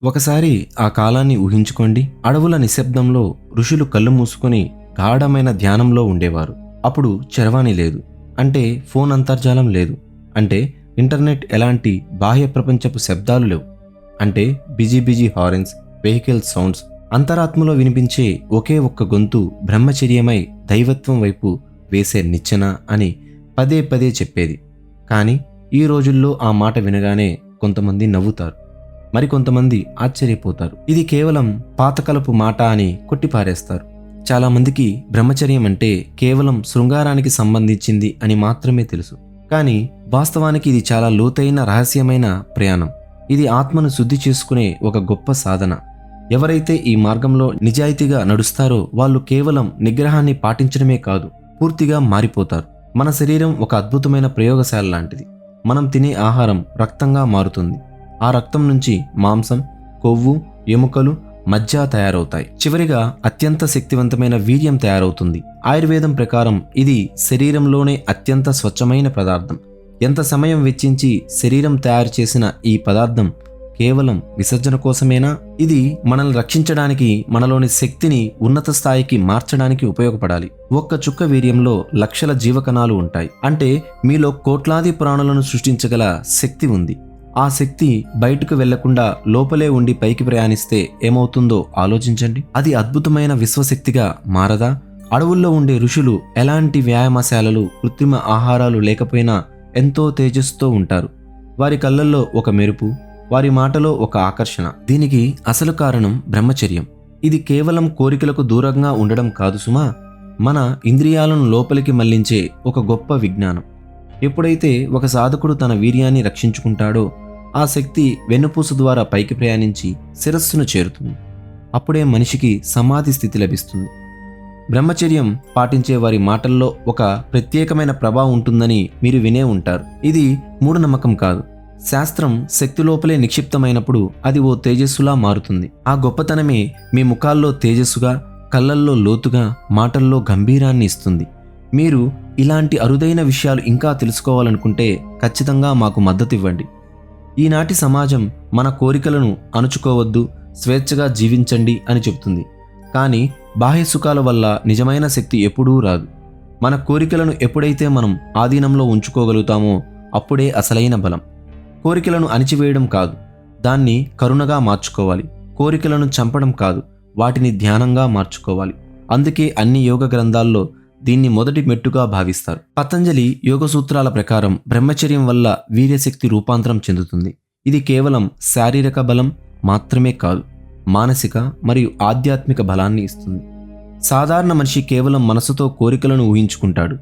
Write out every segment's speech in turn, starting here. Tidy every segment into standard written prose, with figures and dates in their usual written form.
ఒకసారి ఆ కాలాన్ని ఊహించుకోండి. అడవుల నిశ్శబ్దంలో ఋషులు కళ్ళు మూసుకొని గాఢమైన ధ్యానంలో ఉండేవారు. అప్పుడు చరవాణి లేదు. అంటే ఫోన్ అంతర్జాలం లేదు. అంటే ఇంటర్నెట్ ఎలాంటి బాహ్య ప్రపంచపు శబ్దాలు లేవు. అంటే బిజీ బిజీ హారెన్స్, వెహికల్ సౌండ్స్. అంతరాత్మలో వినిపించే ఒకే ఒక్క గొంతు బ్రహ్మచర్యమై దైవత్వం వైపు వేసే నిచ్చెన అని పదే పదే చెప్పేది. కానీ ఈ రోజుల్లో ఆ మాట వినగానే కొంతమంది నవ్వుతారు, మరికొంతమంది ఆశ్చర్యపోతారు. ఇది కేవలం పాతకలపు మాట అని కొట్టిపారేస్తారు. చాలామందికి బ్రహ్మచర్యం అంటే కేవలం శృంగారానికి సంబంధించింది అని మాత్రమే తెలుసు. కానీ వాస్తవానికి ఇది చాలా లోతైన రహస్యమైన ప్రయాణం. ఇది ఆత్మను శుద్ధి చేసుకునే ఒక గొప్ప సాధన. ఎవరైతే ఈ మార్గంలో నిజాయితీగా నడుస్తారో వాళ్ళు కేవలం నిగ్రహాన్ని పాటించడమే కాదు, పూర్తిగా మారిపోతారు. మన శరీరం ఒక అద్భుతమైన ప్రయోగశాల లాంటిది. మనం తినే ఆహారం రక్తంగా మారుతుంది. ఆ రక్తం నుంచి మాంసం, కొవ్వు, ఎముకలు, మజ్జ తయారవుతాయి. చివరిగా అత్యంత శక్తివంతమైన వీర్యం తయారవుతుంది. ఆయుర్వేదం ప్రకారం ఇది శరీరంలోనే అత్యంత స్వచ్ఛమైన పదార్థం. ఎంత సమయం వెచ్చించి శరీరం తయారు చేసిన ఈ పదార్థం కేవలం విసర్జన కోసమేనా? ఇది మనల్ని రక్షించడానికి, మనలోని శక్తిని ఉన్నత స్థాయికి మార్చడానికి ఉపయోగపడాలి. ఒక్క చుక్క వీర్యంలో లక్షల జీవకణాలు ఉంటాయి. అంటే మీలో కోట్లాది ప్రాణులను సృష్టించగల శక్తి ఉంది. ఆ శక్తి బయటకు వెళ్లకుండా లోపలే ఉండి పైకి ప్రయాణిస్తే ఏమవుతుందో ఆలోచించండి. అది అద్భుతమైన విశ్వశక్తిగా మారదా? అడవుల్లో ఉండే ఋషులు ఎలాంటి వ్యాయామశాలలు, కృత్రిమ ఆహారాలు లేకపోయినా ఎంతో తేజస్సుతో ఉంటారు. వారి కళ్ళల్లో ఒక మెరుపు, వారి మాటలో ఒక ఆకర్షణ. దీనికి అసలు కారణం బ్రహ్మచర్యం. ఇది కేవలం కోరికలకు దూరంగా ఉండడం కాదు సుమా, మన ఇంద్రియాలను లోపలికి మళ్లించే ఒక గొప్ప విజ్ఞానం. ఎప్పుడైతే ఒక సాధకుడు తన వీర్యాన్ని రక్షించుకుంటాడో ఆ శక్తి వెన్నుపూస ద్వారా పైకి ప్రయాణించి శిరస్సును చేరుతుంది. అప్పుడే మనిషికి సమాధి స్థితి లభిస్తుంది. బ్రహ్మచర్యం పాటించే వారి మాటల్లో ఒక ప్రత్యేకమైన ప్రభావం ఉంటుందని మీరు వినే ఉంటారు. ఇది మూఢనమ్మకం కాదు. శాస్త్రం శక్తి లోపలే నిక్షిప్తమైనప్పుడు అది ఓ తేజస్సులా మారుతుంది. ఆ గొప్పతనమే మీ ముఖాల్లో తేజస్సుగా, కళ్ళల్లో లోతుగా, మాటల్లో గంభీరాన్ని ఇస్తుంది. మీరు ఇలాంటి అరుదైన విషయాలు ఇంకా తెలుసుకోవాలనుకుంటే ఖచ్చితంగా మాకు మద్దతు ఇవ్వండి. ఈనాటి సమాజం మన కోరికలను అణుచుకోవద్దు, స్వేచ్ఛగా జీవించండి అని చెబుతుంది. కానీ బాహ్య సుఖాల వల్ల నిజమైన శక్తి ఎప్పుడూ రాదు. మన కోరికలను ఎప్పుడైతే మనం ఆధీనంలో ఉంచుకోగలుగుతామో అప్పుడే అసలైన బలం. కోరికలను అణిచివేయడం కాదు, దాన్ని కరుణగా మార్చుకోవాలి. కోరికలను చంపడం కాదు, వాటిని ధ్యానంగా మార్చుకోవాలి. అందుకే అన్ని యోగ గ్రంథాల్లో దీన్ని మొదటి మెట్టుగా భావిస్తారు. పతంజలి యోగ సూత్రాల ప్రకారం బ్రహ్మచర్యం వల్ల వీర్యశక్తి రూపాంతరం చెందుతుంది. ఇది కేవలం శారీరక బలం మాత్రమే కాదు, మానసిక మరియు ఆధ్యాత్మిక బలాన్ని ఇస్తుంది. సాధారణ మనిషి కేవలం మనసుతో కోరికలను ఊహించుకుంటాడు,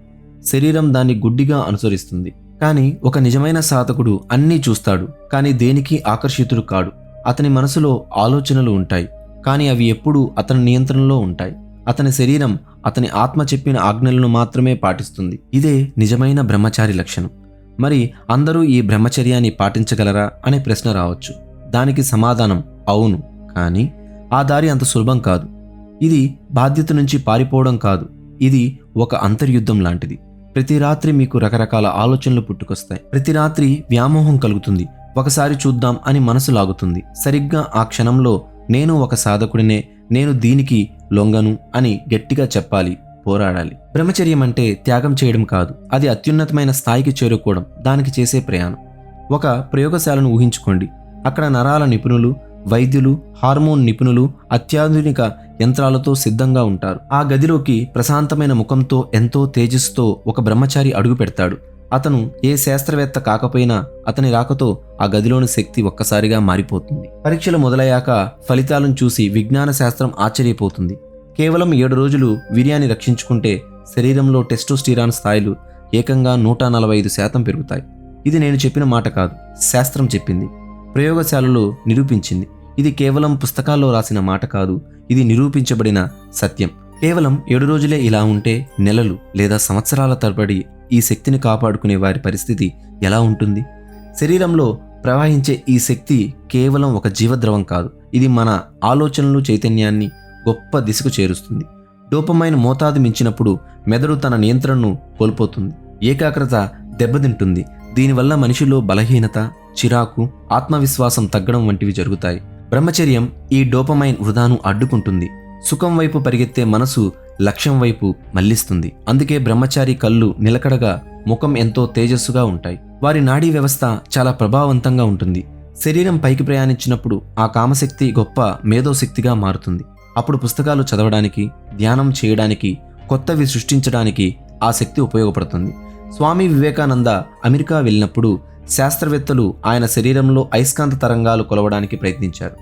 శరీరం దాన్ని గుడ్డిగా అనుసరిస్తుంది. కానీ ఒక నిజమైన సాధకుడు అన్నీ చూస్తాడు, కానీ దేనికి ఆకర్షితుడు కాడు. అతని మనసులో ఆలోచనలు ఉంటాయి, కానీ అవి ఎప్పుడూ అతని నియంత్రణలో ఉంటాయి. అతని శరీరం అతని ఆత్మ చెప్పిన ఆజ్ఞలను మాత్రమే పాటిస్తుంది. ఇదే నిజమైన బ్రహ్మచారి లక్షణం. మరి అందరూ ఈ బ్రహ్మచర్యాన్ని పాటించగలరా అనే ప్రశ్న రావచ్చు. దానికి సమాధానం అవును. కానీ ఆ దారి అంత సులభం కాదు. ఇది బాధ్యత నుంచి పారిపోవడం కాదు, ఇది ఒక అంతర్యుద్ధం లాంటిది. ప్రతి రాత్రి మీకు రకరకాల ఆలోచనలు పుట్టుకొస్తాయి. ప్రతి రాత్రి వ్యామోహం కలుగుతుంది. ఒకసారి చూద్దాం అని మనసు లాగుతుంది. సరిగ్గా ఆ క్షణంలో నేను ఒక సాధకుడినే, నేను దీనికి లొంగను అని గట్టిగా చెప్పాలి, పోరాడాలి. బ్రహ్మచర్యం అంటే త్యాగం చేయడం కాదు, అది అత్యున్నతమైన స్థాయికి చేరుకోవడం, దానికి చేసే ప్రయాణం. ఒక ప్రయోగశాలను ఊహించుకోండి. అక్కడ నరాల నిపుణులు, వైద్యులు, హార్మోన్ నిపుణులు అత్యాధునిక యంత్రాలతో సిద్ధంగా ఉంటారు. ఆ గదిలోకి ప్రశాంతమైన ముఖంతో, ఎంతో తేజస్సుతో ఒక బ్రహ్మచారి అడుగు పెడతాడు. అతను ఏ శాస్త్రవేత్త కాకపోయినా అతని రాకతో ఆ గదిలోని శక్తి ఒక్కసారిగా మారిపోతుంది. పరీక్షలు మొదలయ్యాక ఫలితాలను చూసి విజ్ఞాన శాస్త్రం ఆశ్చర్యపోతుంది. కేవలం 7 రోజులు వీర్యాన్ని రక్షించుకుంటే శరీరంలో టెస్టోస్టిరాన్ స్థాయిలు ఏకంగా 145% పెరుగుతాయి. ఇది నేను చెప్పిన మాట కాదు, శాస్త్రం చెప్పింది, ప్రయోగశాలలో నిరూపించింది. ఇది కేవలం పుస్తకాల్లో రాసిన మాట కాదు, ఇది నిరూపించబడిన సత్యం. కేవలం 7 రోజులే ఇలా ఉంటే నెలలు లేదా సంవత్సరాల తరబడి ఈ శక్తిని కాపాడుకునే వారి పరిస్థితి ఎలా ఉంటుంది? శరీరంలో ప్రవహించే ఈ శక్తి కేవలం ఒక జీవద్రవం కాదు, ఇది మన ఆలోచనలు, చైతన్యాన్ని గొప్ప దిశకు చేరుస్తుంది. డోపమైన్ మోతాదు మించినప్పుడు మెదడు తన నియంత్రణను కోల్పోతుంది, ఏకాగ్రత దెబ్బతింటుంది. దీనివల్ల మనిషిలో బలహీనత, చిరాకు, ఆత్మవిశ్వాసం తగ్గడం వంటివి జరుగుతాయి. బ్రహ్మచర్యం ఈ డోపమైన్ వృధాను అడ్డుకుంటుంది. సుఖం వైపు పరిగెత్తే మనసు లక్ష్యం వైపు మళ్లిస్తుంది. అందుకే బ్రహ్మచారి కళ్ళు నిలకడగా, ముఖం ఎంతో తేజస్సుగా ఉంటాయి. వారి నాడీ వ్యవస్థ చాలా ప్రభావవంతంగా ఉంటుంది. శరీరం పైకి ప్రయాణించినప్పుడు ఆ కామశక్తి గొప్ప మేధోశక్తిగా మారుతుంది. అప్పుడు పుస్తకాలు చదవడానికి, ధ్యానం చేయడానికి, కొత్తవి సృష్టించడానికి ఆ శక్తి ఉపయోగపడుతుంది. స్వామి వివేకానంద అమెరికా వెళ్ళినప్పుడు శాస్త్రవేత్తలు ఆయన శరీరంలో అయస్కాంత తరంగాలు కొలవడానికి ప్రయత్నించారు.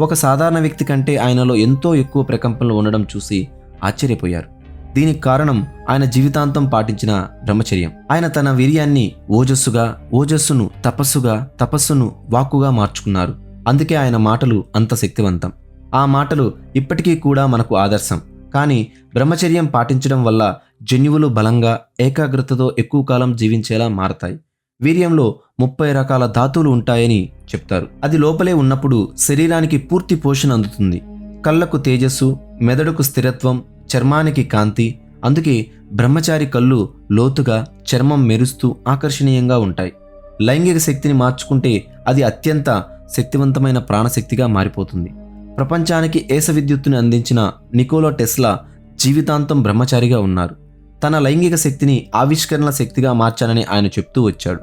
ఒక సాధారణ వ్యక్తి కంటే ఆయనలో ఎంతో ఎక్కువ ప్రకంపనలు ఉండడం చూసి ఆశ్చర్యపోయారు. దీనికి కారణం ఆయన జీవితాంతం పాటించిన బ్రహ్మచర్యం. ఆయన తన వీర్యాన్ని ఓజస్సుగా, ఓజస్సును తపస్సుగా, తపస్సును వాక్కుగా మార్చుకున్నారు. అందుకే ఆయన మాటలు అంత శక్తివంతం. ఆ మాటలు ఇప్పటికీ కూడా మనకు ఆదర్శం. కానీ బ్రహ్మచర్యం పాటించడం వల్ల జన్యువులు బలంగా, ఏకాగ్రతతో ఎక్కువ కాలం జీవించేలా మారతాయి. వీర్యంలో 30 రకాల ధాతువులు ఉంటాయని చెప్తారు. అది లోపలే ఉన్నప్పుడు శరీరానికి పూర్తి పోషణ అందుతుంది. కళ్ళకు తేజస్సు, మెదడుకు స్థిరత్వం, చర్మానికి కాంతి. అందుకే బ్రహ్మచారి కళ్ళు లోతుగా, చర్మం మెరుస్తూ ఆకర్షణీయంగా ఉంటాయి. లైంగిక శక్తిని మార్చుకుంటే అది అత్యంత శక్తివంతమైన ప్రాణశక్తిగా మారిపోతుంది. ప్రపంచానికి ఏస విద్యుత్తుని అందించిన నికోలా టెస్లా జీవితాంతం బ్రహ్మచారిగా ఉన్నారు. తన లైంగిక శక్తిని ఆవిష్కరణ శక్తిగా మార్చానని ఆయన చెప్తూ వచ్చాడు.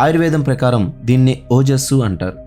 ఆయుర్వేదం ప్రకారం దీన్నే ఓజస్సు అంటారు.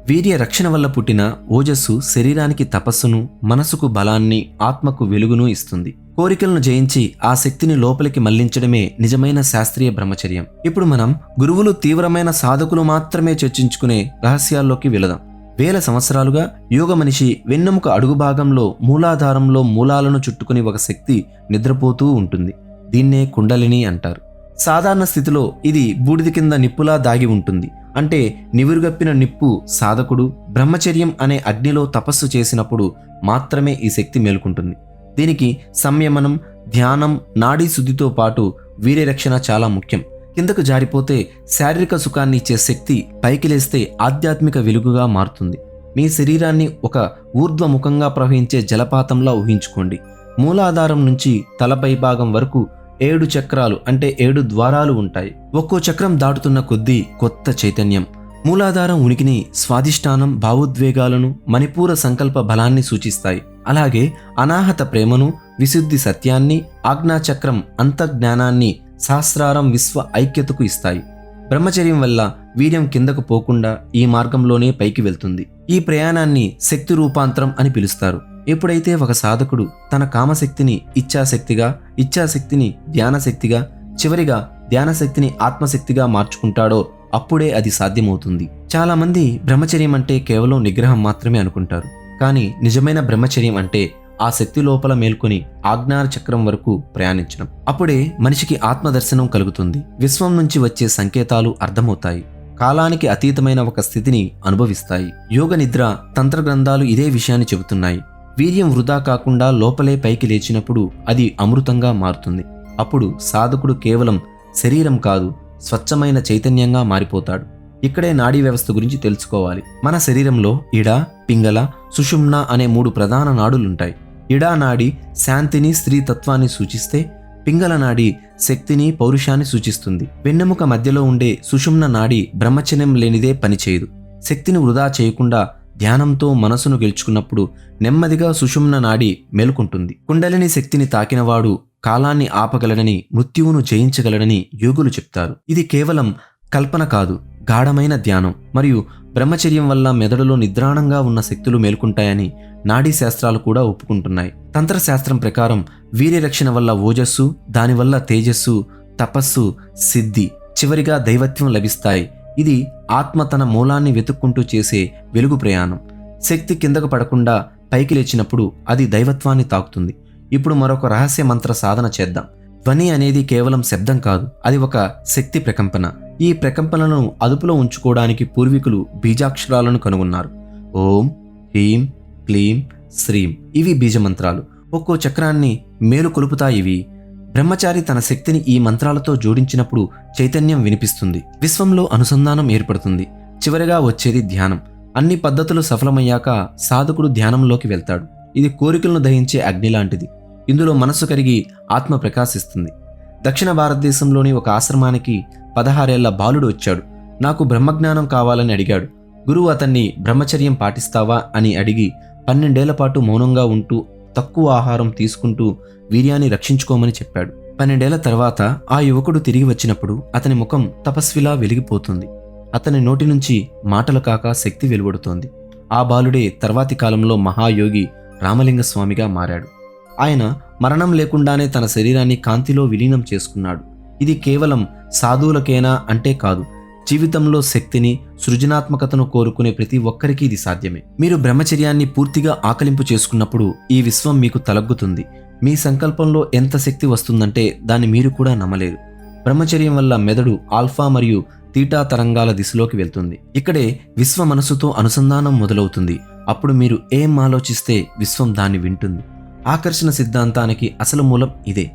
వీర్య రక్షణ వల్ల పుట్టిన ఓజస్సు శరీరానికి తపస్సును, మనసుకు బలాన్ని, ఆత్మకు వెలుగును ఇస్తుంది. కోరికలను జయించి ఆ శక్తిని లోపలికి మళ్లించడమే నిజమైన శాస్త్రీయ బ్రహ్మచర్యం. ఇప్పుడు మనం గురువులు, తీవ్రమైన సాధకులు మాత్రమే చర్చించుకునే రహస్యాల్లోకి వెళదాం. వేల సంవత్సరాలుగా యోగ మనిషి వెన్నెముక అడుగు భాగంలో మూలాధారంలో మూలాలను చుట్టుకుని ఒక శక్తి నిద్రపోతూ ఉంటుంది. దీన్నే కుండలిని అంటారు. సాధారణ స్థితిలో ఇది బూడిద కింద నిప్పులా దాగి ఉంటుంది. అంటే నివురుగప్పిన నిప్పు. సాధకుడు బ్రహ్మచర్యం అనే అగ్నిలో తపస్సు చేసినప్పుడు మాత్రమే ఈ శక్తి మేలుకుంటుంది. దీనికి సంయమనం, ధ్యానం, నాడీ శుద్ధితో పాటు వీర్యరక్షణ చాలా ముఖ్యం. కిందకు జారిపోతే శారీరక సుఖాన్ని ఇచ్చే శక్తి పైకి లేస్తే ఆధ్యాత్మిక వెలుగుగా మారుతుంది. మీ శరీరాన్ని ఒక ఊర్ధ్వముఖంగా ప్రవహించే జలపాతంలా ఊహించుకోండి. మూలాధారం నుంచి తలపై భాగం వరకు 7 చక్రాలు అంటే 7 ద్వారాలు ఉంటాయి. ఒక్కో చక్రం దాటుతున్న కొద్దీ కొత్త చైతన్యం. మూలాధారం ఉనికిని, స్వాధిష్టానం, భావోద్వేగాలను, మణిపూర సంకల్ప బలాన్ని సూచిస్తాయి. అలాగే అనాహత ప్రేమను, విశుద్ధి సత్యాన్ని, ఆజ్ఞాచక్రం అంతర్జ్ఞానాన్ని, సహస్రారం విశ్వ ఐక్యతకు ఇస్తాయి. బ్రహ్మచర్యం వల్ల వీర్యం కిందకు పోకుండా ఈ మార్గంలోనే పైకి వెళ్తుంది. ఈ ప్రయాణాన్ని శక్తి రూపాంతరం అని పిలుస్తారు. ఎప్పుడైతే ఒక సాధకుడు తన కామశక్తిని ఇచ్ఛాశక్తిగా, ఇచ్ఛాశక్తిని ధ్యానశక్తిగా, చివరిగా ధ్యానశక్తిని ఆత్మశక్తిగా మార్చుకుంటాడో అప్పుడే అది సాధ్యమవుతుంది. చాలామంది బ్రహ్మచర్యం అంటే కేవలం నిగ్రహం మాత్రమే అనుకుంటారు. కానీ నిజమైన బ్రహ్మచర్యం అంటే ఆ శక్తి లోపల మేల్కొని ఆజ్ఞాన చక్రం వరకు ప్రయాణించడం. అప్పుడే మనిషికి ఆత్మదర్శనం కలుగుతుంది. విశ్వం నుంచి వచ్చే సంకేతాలు అర్థమవుతాయి. కాలానికి అతీతమైన ఒక స్థితిని అనుభవిస్తాయి. యోగ నిద్ర తంత్ర గ్రంథాలు ఇదే విషయాన్ని చెబుతున్నాయి. వీర్యం వృధా కాకుండా లోపలే పైకి లేచినప్పుడు అది అమృతంగా మారుతుంది. అప్పుడు సాధకుడు కేవలం శరీరం కాదు, స్వచ్ఛమైన చైతన్యంగా మారిపోతాడు. ఇక్కడే నాడీ వ్యవస్థ గురించి తెలుసుకోవాలి. మన శరీరంలో ఇడ, పింగళ, సుషుమ్న అనే 3 ప్రధాన నాడులుంటాయి. ఇడా నాడి శాంతిని, స్త్రీతత్వాన్ని సూచిస్తే, పింగళ నాడి శక్తిని, పౌరుషాన్ని సూచిస్తుంది. వెన్నెముక మధ్యలో ఉండే సుషుమ్న నాడి బ్రహ్మచర్యం లేనిదే పనిచేయదు. శక్తిని వృధా చేయకుండా ధ్యానంతో మనసును గెలుచుకున్నప్పుడు నెమ్మదిగా సుషుమ్న నాడి మేలుకుంటుంది. కుండలిని శక్తిని తాకినవాడు కాలాన్ని ఆపగలడని, మృత్యువును జయించగలడని యోగులు చెప్తారు. ఇది కేవలం కల్పన కాదు, గాఢమైన ధ్యానం. మరియు బ్రహ్మచర్యం వల్ల మెదడులో నిద్రాణంగా ఉన్న శక్తులు మేల్కుంటాయని నాడీ శాస్త్రాలు కూడా ఒప్పుకుంటున్నాయి. తంత్రశాస్త్రం ప్రకారం వీర్యరక్షణ వల్ల ఓజస్సు, దానివల్ల తేజస్సు, తపస్సు, సిద్ధి, చివరిగా దైవత్వం లభిస్తాయి. ఇది ఆత్మ తన మూలాన్ని వెతుక్కుంటూ చేసే వెలుగు ప్రయాణం. శక్తి కిందకు పడకుండా పైకి లేచినప్పుడు అది దైవత్వాన్ని తాకుతుంది. ఇప్పుడు మరొక రహస్య మంత్ర సాధన చేద్దాం. ధ్వని అనేది కేవలం శబ్దం కాదు, అది ఒక శక్తి ప్రకంపన. ఈ ప్రకంపనలను అదుపులో ఉంచుకోవడానికి పూర్వీకులు బీజాక్షరాలను కనుగొన్నారు. ఓం, హ్రీం, క్లీం, శ్రీం ఇవి బీజమంత్రాలు. ఒక్కో చక్రాన్ని మేలు కొలుపుతాయి. ఇవి బ్రహ్మచారి తన శక్తిని ఈ మంత్రాలతో జోడించినప్పుడు చైతన్యం వినిపిస్తుంది. విశ్వంలో అనుసంధానం ఏర్పడుతుంది. చివరిగా వచ్చేది ధ్యానం. అన్ని పద్ధతులు సఫలమయ్యాక సాధకుడు ధ్యానంలోకి వెళ్తాడు. ఇది కోరికలను దహించే అగ్ని లాంటిది. ఇందులో మనస్సు కరిగి ఆత్మ ప్రకాశిస్తుంది. దక్షిణ భారతదేశంలోని ఒక ఆశ్రమానికి 16 ఏళ్ల బాలుడు వచ్చాడు. నాకు బ్రహ్మజ్ఞానం కావాలని అడిగాడు. గురువు అతన్ని బ్రహ్మచర్యం పాటిస్తావా అని అడిగి 12 పాటు మౌనంగా ఉంటూ తక్కువ ఆహారం తీసుకుంటూ వీర్యాన్ని రక్షించుకోమని చెప్పాడు. 12 తర్వాత ఆ యువకుడు తిరిగి వచ్చినప్పుడు అతని ముఖం తపస్విలా వెలిగిపోతుంది. అతని నోటి నుంచి మాటలు కాక శక్తి వెలువడుతోంది. ఆ బాలుడే తర్వాతి కాలంలో మహాయోగి రామలింగ స్వామిగా మారాడు. ఆయన మరణం లేకుండానే తన శరీరాన్ని కాంతిలో విలీనం చేసుకున్నాడు. ఇది కేవలం సాధువులకేనా అంటే కాదు, జీవితంలో శక్తిని, సృజనాత్మకతను కోరుకునే ప్రతి ఒక్కరికి ఇది సాధ్యమే. మీరు బ్రహ్మచర్యాన్ని పూర్తిగా ఆకలింపు చేసుకున్నప్పుడు ఈ విశ్వం మీకు తలగ్గుతుంది. మీ సంకల్పంలో ఎంత శక్తి వస్తుందంటే దాన్ని మీరు కూడా నమ్మలేరు. బ్రహ్మచర్యం వల్ల మెదడు ఆల్ఫా మరియు తీటా తరంగాల దిశలోకి వెళ్తుంది. ఇక్కడే విశ్వ మనసుతో అనుసంధానం మొదలవుతుంది. అప్పుడు మీరు ఏం ఆలోచిస్తే విశ్వం దాన్ని వింటుంది. ఆకర్షణ సిద్ధాంతానికి అసలు మూలం ఇదే.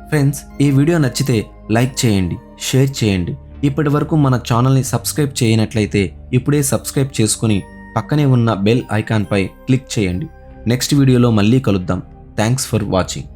ఫ్రెండ్స్, ఈ వీడియో నచ్చితే లైక్ చేయండి, షేర్ చేయండి. ఇప్పటి వరకు మన ఛానల్ని సబ్స్క్రైబ్ చేయనట్లయితే ఇప్పుడే సబ్స్క్రైబ్ చేసుకుని పక్కనే ఉన్న బెల్ ఐకాన్పై క్లిక్ చేయండి. నెక్స్ట్ వీడియోలో మళ్ళీ కలుద్దాం. Thanks for watching.